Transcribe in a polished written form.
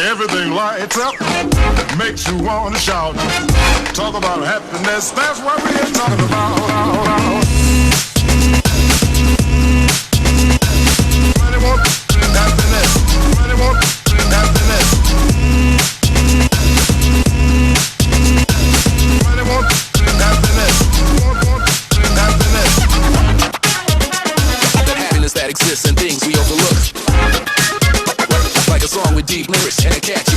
Everything lights up, makes you wanna shout. Talk about happiness, that's what we're talking about. Money won't bring happiness. Money won't bring happiness. Money won't bring happiness. Won't bring happiness. That happiness that exists in things we overlook. Like a song with deep lyrics and a catchy